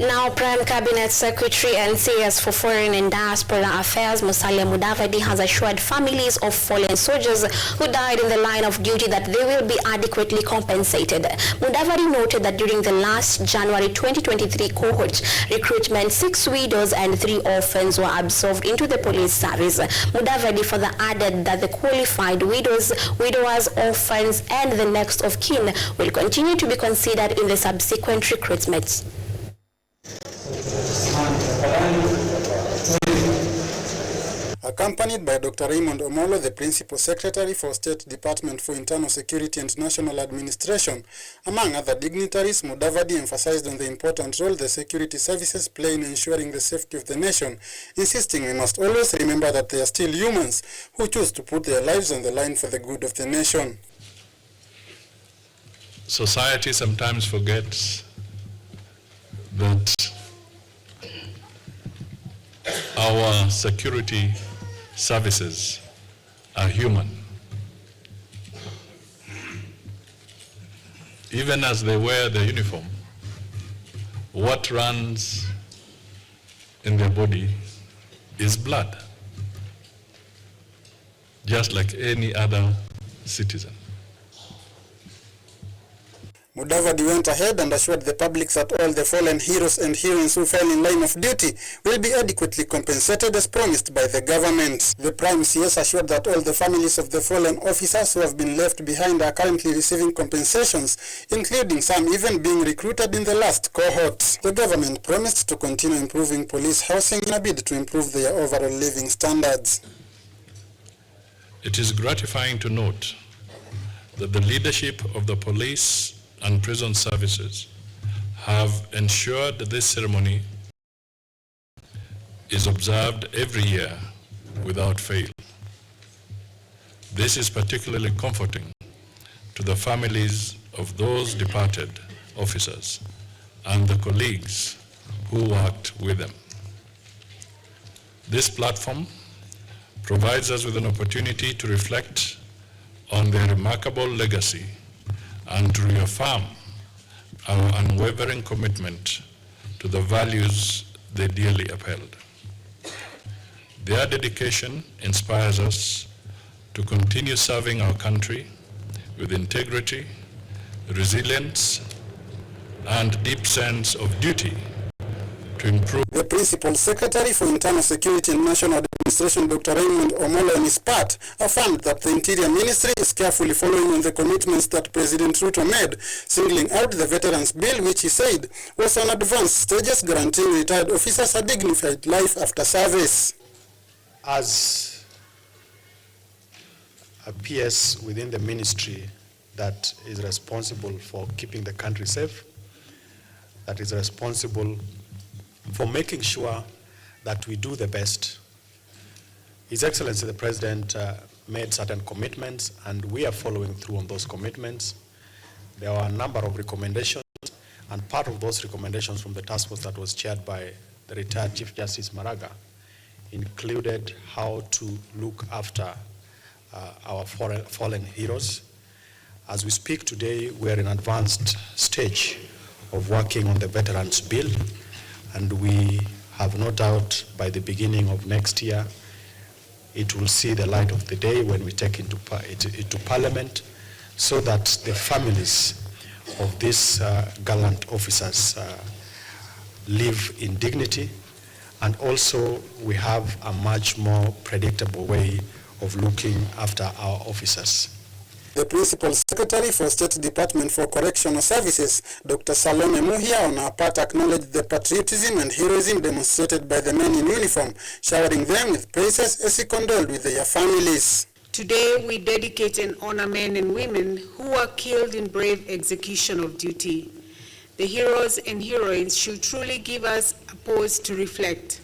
Now, Prime Cabinet Secretary and CS for Foreign and Diaspora Affairs, Mudavadi, has assured families of fallen soldiers who died in the line of duty that they will be adequately compensated. Mudavadi noted that during the last January 2023 cohort recruitment, 6 widows and 3 orphans were absorbed into the police service. Mudavadi further added that the qualified widows, widowers, orphans, and the next of kin will continue to be considered in the subsequent recruitments. Accompanied by Dr. Raymond Omolo, the Principal Secretary for State Department for Internal Security and National Administration, among other dignitaries, Mudavadi emphasized on the important role the security services play in ensuring the safety of the nation, insisting we must always remember that they are still humans who choose to put their lives on the line for the good of the nation. Society sometimes forgets that our security services are human. Even as they wear the uniform, what runs in their body is blood, just like any other citizen. Mudavadi went ahead and assured the public that all the fallen heroes and heroines who fell in line of duty will be adequately compensated as promised by the government. The Prime CS assured that all the families of the fallen officers who have been left behind are currently receiving compensations, including some even being recruited in the last cohort. The government promised to continue improving police housing in a bid to improve their overall living standards. It is gratifying to note that the leadership of the police and prison services have ensured that this ceremony is observed every year without fail. This is particularly comforting to the families of those departed officers and the colleagues who worked with them. This platform provides us with an opportunity to reflect on their remarkable legacy and to reaffirm our unwavering commitment to the values they dearly upheld. Their dedication inspires us to continue serving our country with integrity, resilience, and deep sense of duty to improve. The Principal Secretary for Internal Security and National Administration, Dr. Raymond Omolo, on his part, affirmed that the Interior Ministry is carefully following on the commitments that President Ruto made, singling out the Veterans Bill, which he said was on advanced stages guaranteeing retired officers a dignified life after service. As a PS within the ministry that is responsible for keeping the country safe, that is responsible for making sure that we do the best. His Excellency the President made certain commitments, and we are following through on those commitments. There are a number of recommendations, and part of those recommendations from the task force that was chaired by the retired Chief Justice Maraga included how to look after our fallen heroes. As we speak today, we are in advanced stage of working on the Veterans Bill, and we have no doubt by the beginning of next year it will see the light of the day when we take it into Parliament, so that the families of these gallant officers live in dignity, and also we have a much more predictable way of looking after our officers. The Principal Secretary for State Department for Correctional Services, Dr. Salome Muhia, on her part acknowledged the patriotism and heroism demonstrated by the men in uniform, showering them with praises as he condoled with their families. Today we dedicate and honor men and women who were killed in brave execution of duty. The heroes and heroines should truly give us a pause to reflect.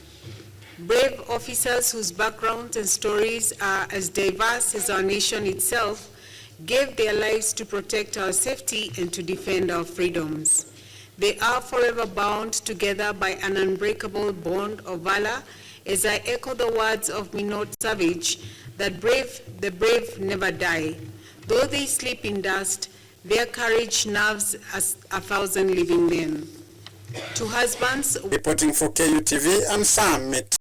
Brave officers whose backgrounds and stories are as diverse as our nation itself gave their lives to protect our safety and to defend our freedoms. They are forever bound together by an unbreakable bond of valor, as I echo the words of Minot Savage, that the brave never die. Though they sleep in dust, their courage nerves as 1,000 living men. To husbands, Reporting for KUTV, I'm Sam Mit.